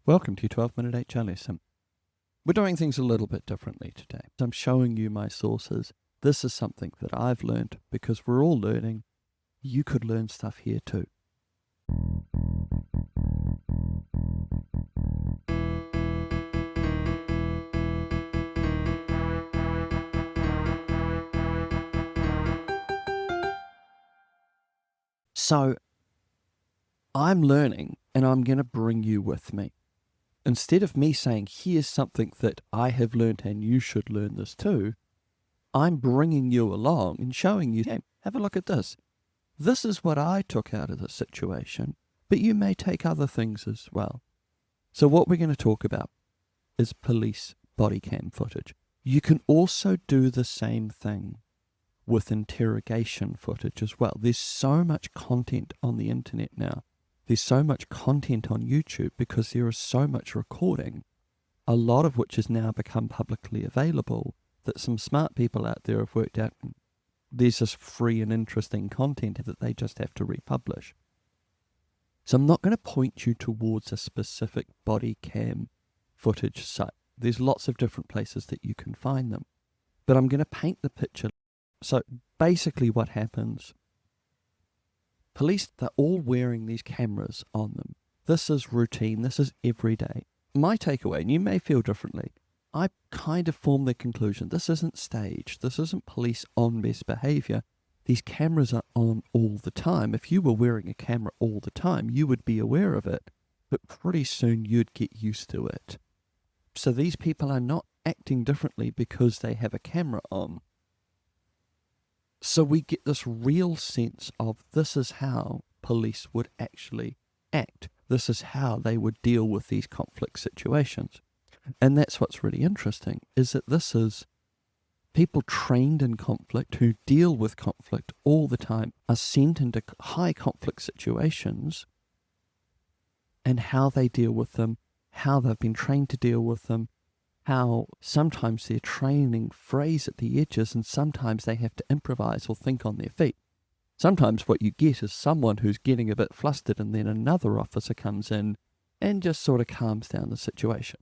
Welcome to your 12-minute HR lesson. We're doing things a little bit differently today. I'm showing you my sources. This is something that I've learned because we're all learning. You could learn stuff here too. So I'm learning and I'm going to bring you with me. Instead of me saying, here's something that I have learned and you should learn this too, I'm bringing you along and showing you, hey, have a look at this. This is what I took out of the situation, but you may take other things as well. So what we're going to talk about is police body cam footage. You can also do the same thing with interrogation footage as well. There's so much content on the internet now. There's so much content on YouTube because there is so much recording, a lot of which has now become publicly available, that some smart people out there have worked out there's this free and interesting content that they just have to republish. So I'm not going to point you towards a specific body cam footage site. There's lots of different places that you can find them. But I'm going to paint the picture. So basically what happens, police, they're all wearing these cameras on them. This is routine. This is everyday. My takeaway, and you may feel differently, I kind of formed the conclusion, this isn't staged. This isn't police on best behavior. These cameras are on all the time. If you were wearing a camera all the time, you would be aware of it, but pretty soon you'd get used to it. So these people are not acting differently because they have a camera on. So we get this real sense of this is how police would actually act. This is how they would deal with these conflict situations. And that's what's really interesting, is that this is people trained in conflict who deal with conflict all the time, are sent into high conflict situations, and how they deal with them, how they've been trained to deal with them, how sometimes their training frays at the edges and sometimes they have to improvise or think on their feet. Sometimes what you get is someone who's getting a bit flustered and then another officer comes in and just sort of calms down the situation.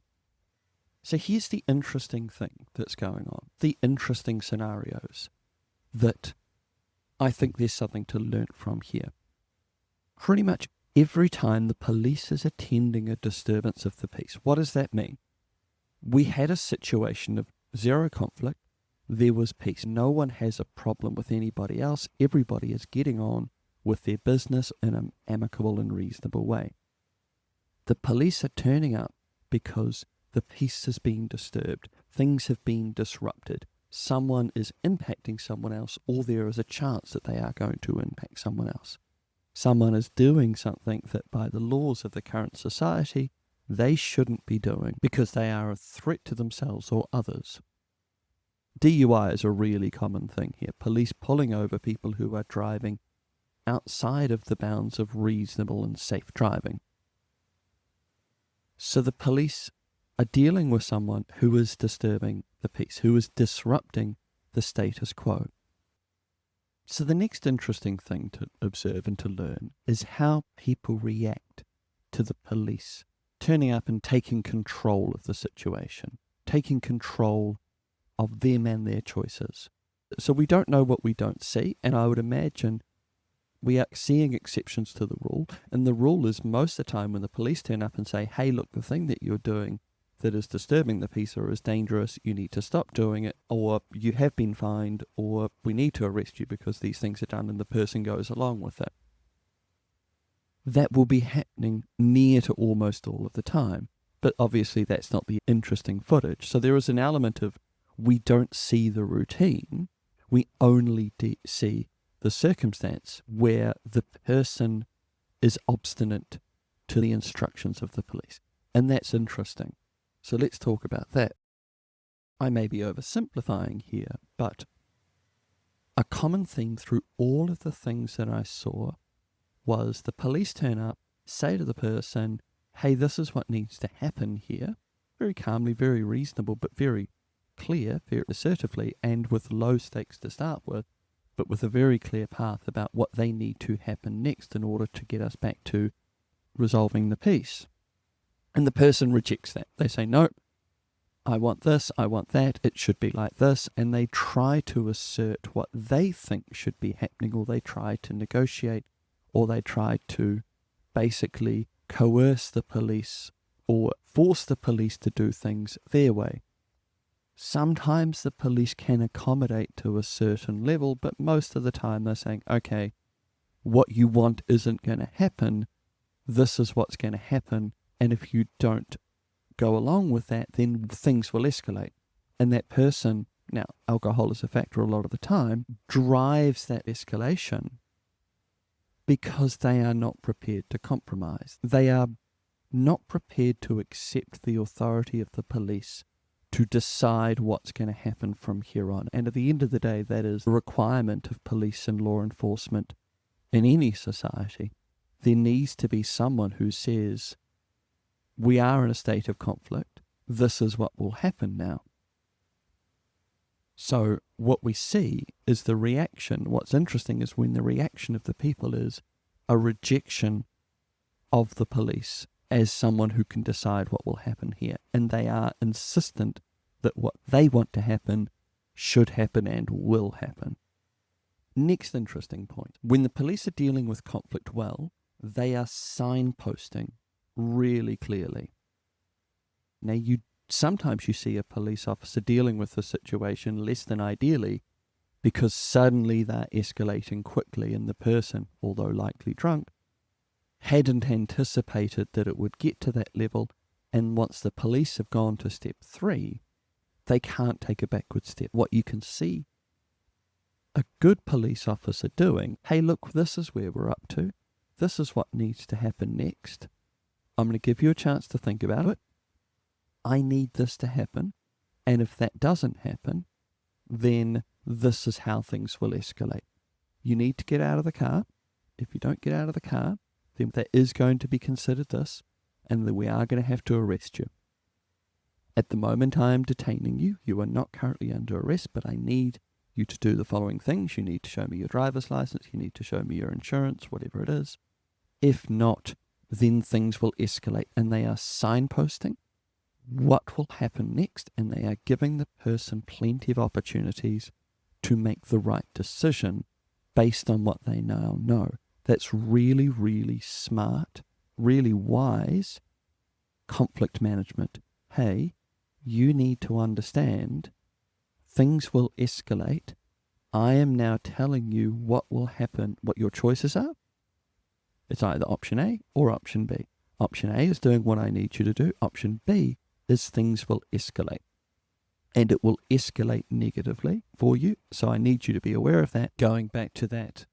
So here's the interesting thing that's going on, the interesting scenarios that I think there's something to learn from here. Pretty much every time the police is attending a disturbance of the peace, what does that mean? We had a situation of zero conflict, there was peace. No one has a problem with anybody else. Everybody is getting on with their business in an amicable and reasonable way. The police are turning up because the peace is being disturbed. Things have been disrupted. Someone is impacting someone else, or there is a chance that they are going to impact someone else. Someone is doing something that by the laws of the current society, they shouldn't be doing because they are a threat to themselves or others. DUI is a really common thing here. Police pulling over people who are driving outside of the bounds of reasonable and safe driving. So the police are dealing with someone who is disturbing the peace, who is disrupting the status quo. So the next interesting thing to observe and to learn is how people react to the police turning up and taking control of the situation, taking control of them and their choices. So we don't know what we don't see, and I would imagine we are seeing exceptions to the rule, and the rule is most of the time when the police turn up and say, hey, look, the thing that you're doing that is disturbing the peace or is dangerous, you need to stop doing it, or you have been fined, or we need to arrest you because these things are done, and the person goes along with it. That will be happening near to almost all of the time, but obviously that's not the interesting footage. So there is an element of we don't see the routine, we only see the circumstance where the person is obstinate to the instructions of the police. And that's interesting. So let's talk about that. I may be oversimplifying here, but a common theme through all of the things that I saw was the police turn up, say to the person, hey, this is what needs to happen here, very calmly, very reasonable, but very clear, very assertively, and with low stakes to start with, but with a very clear path about what they need to happen next in order to get us back to resolving the peace. And the person rejects that. They say, no, I want this, I want that, it should be like this. And they try to assert what they think should be happening, or they try to negotiate, or they try to basically coerce the police or force the police to do things their way. Sometimes the police can accommodate to a certain level, but most of the time they're saying, okay, what you want isn't going to happen. This is what's going to happen. And if you don't go along with that, then things will escalate. And that person, now alcohol is a factor a lot of the time, drives that escalation because they are not prepared to compromise. They are not prepared to accept the authority of the police to decide what's going to happen from here on. And at the end of the day, that is a requirement of police and law enforcement in any society. There needs to be someone who says, we are in a state of conflict. This is what will happen now. So what we see is the reaction. What's interesting is when the reaction of the people is a rejection of the police as someone who can decide what will happen here. And they are insistent that what they want to happen should happen and will happen. Next interesting point. When the police are dealing with conflict well, they are signposting really clearly. Now, sometimes you see a police officer dealing with the situation less than ideally because suddenly they're escalating quickly and the person, although likely drunk, hadn't anticipated that it would get to that level, and once the police have gone to step 3, they can't take a backward step. What you can see a good police officer doing, hey, look, this is where we're up to. This is what needs to happen next. I'm going to give you a chance to think about it. I need this to happen. And if that doesn't happen, then this is how things will escalate. You need to get out of the car. If you don't get out of the car, then there is going to be considered this, and that we are going to have to arrest you. At the moment I am detaining you. You are not currently under arrest, but I need you to do the following things. You need to show me your driver's license. You need to show me your insurance, whatever it is. If not, then things will escalate, and they are signposting what will happen next, and they are giving the person plenty of opportunities to make the right decision based on what they now know. That's really, really smart, really wise conflict management. Hey, you need to understand things will escalate. I am now telling you what will happen, what your choices are. It's either option A or option B. Option A is doing what I need you to do. Option B is things will escalate. And it will escalate negatively for you. So I need you to be aware of that. Going back to that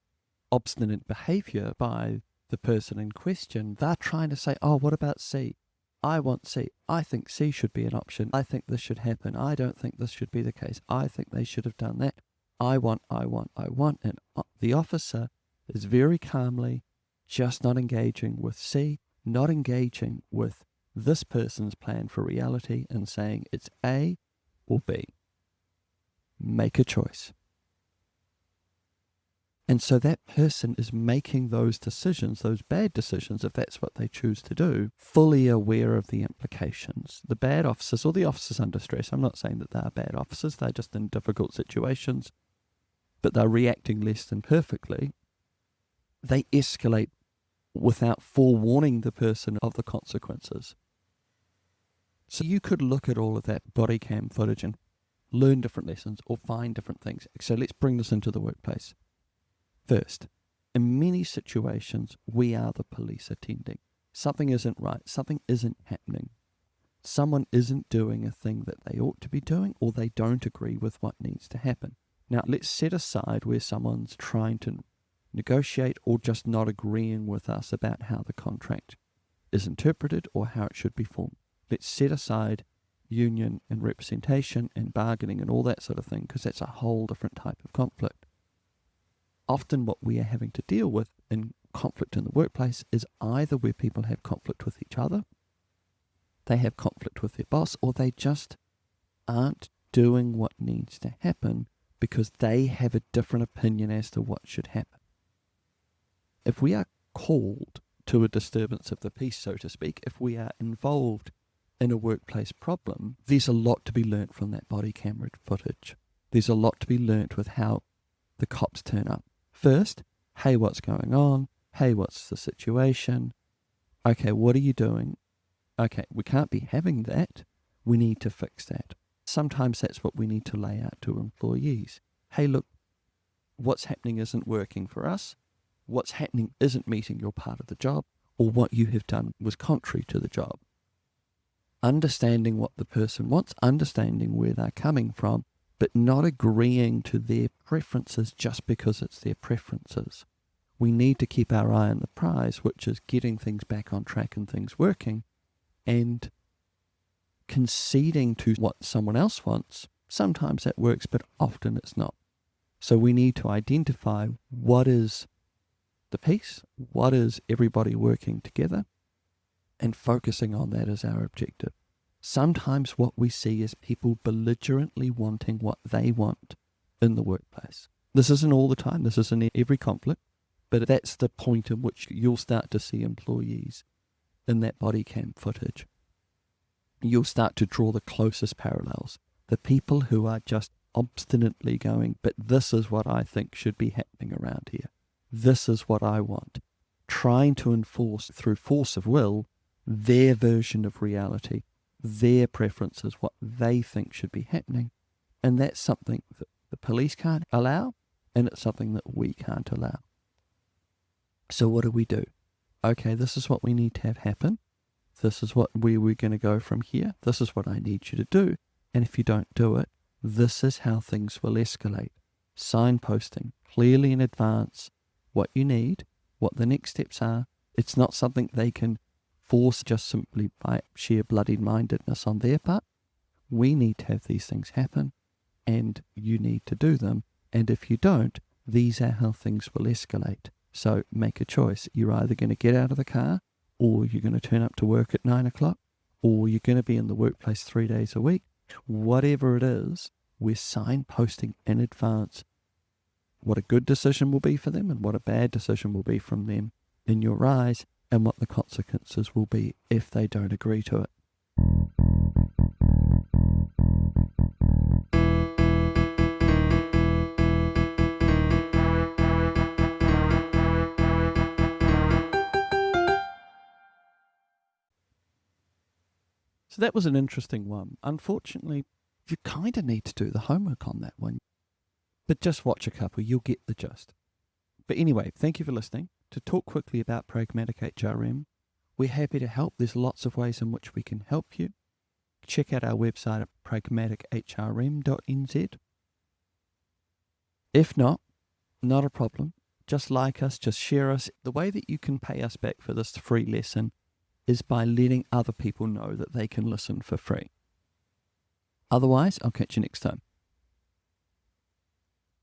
obstinate behavior by the person in question, they're trying to say, oh, what about C? I want C. I think C should be an option. I think this should happen. I don't think this should be the case. I think they should have done that. I want. And the officer is very calmly just not engaging with C, not engaging with this person's plan for reality and saying it's A or B. Make a choice. And so that person is making those decisions, those bad decisions, if that's what they choose to do, fully aware of the implications. The bad officers, or the officers under stress, I'm not saying that they are bad officers, they're just in difficult situations, but they're reacting less than perfectly. They escalate without forewarning the person of the consequences. So you could look at all of that body cam footage and learn different lessons or find different things. So let's bring this into the workplace. First, in many situations, we are the police attending. Something isn't right. Something isn't happening. Someone isn't doing a thing that they ought to be doing, or they don't agree with what needs to happen. Now, let's set aside where someone's trying to negotiate or just not agreeing with us about how the contract is interpreted or how it should be formed. Let's set aside union and representation and bargaining and all that sort of thing, because that's a whole different type of conflict. Often what we are having to deal with in conflict in the workplace is either where people have conflict with each other, they have conflict with their boss, or they just aren't doing what needs to happen because they have a different opinion as to what should happen. If we are called to a disturbance of the peace, so to speak, if we are involved in a workplace problem, there's a lot to be learnt from that body camera footage. There's a lot to be learnt with how the cops turn up. First, hey, what's going on? Hey, what's the situation? Okay, what are you doing? Okay, we can't be having that. We need to fix that. Sometimes that's what we need to lay out to employees. Hey, look, what's happening isn't working for us. What's happening isn't meeting your part of the job, or what you have done was contrary to the job. Understanding what the person wants, understanding where they're coming from, but not agreeing to their preferences just because it's their preferences. We need to keep our eye on the prize, which is getting things back on track and things working, and conceding to what someone else wants. Sometimes that works, but often it's not. So we need to identify what is the piece, what is everybody working together, and focusing on that as our objective. Sometimes what we see is people belligerently wanting what they want in the workplace. This isn't all the time, this isn't every conflict, but that's the point in which you'll start to see employees in that body cam footage. You'll start to draw the closest parallels. The people who are just obstinately going, but this is what I think should be happening around here. This is what I want. Trying to enforce through force of will their version of reality, their preferences, what they think should be happening. And that's something that the police can't allow, and it's something that we can't allow. So what do? Okay, this is what we need to have happen. This is where we're going to go from here. This is what I need you to do. And if you don't do it, this is how things will escalate. Signposting clearly in advance what you need, what the next steps are. It's not something they can force just simply by sheer bloody-mindedness on their part. We need to have these things happen, and you need to do them. And if you don't, these are how things will escalate. So make a choice. You're either going to get out of the car, or you're going to turn up to work at 9 o'clock, or you're going to be in the workplace 3 days a week. Whatever it is, we're signposting in advance what a good decision will be for them and what a bad decision will be from them in your eyes, and what the consequences will be if they don't agree to it. So that was an interesting one. Unfortunately, you kind of need to do the homework on that one. But just watch a couple, you'll get the gist. But anyway, thank you for listening. To talk quickly about Pragmatic HRM, we're happy to help. There's lots of ways in which we can help you. Check out our website at pragmatichrm.nz. If not a problem. Just like us, just share us. The way that you can pay us back for this free lesson is by letting other people know that they can listen for free. Otherwise, I'll catch you next time.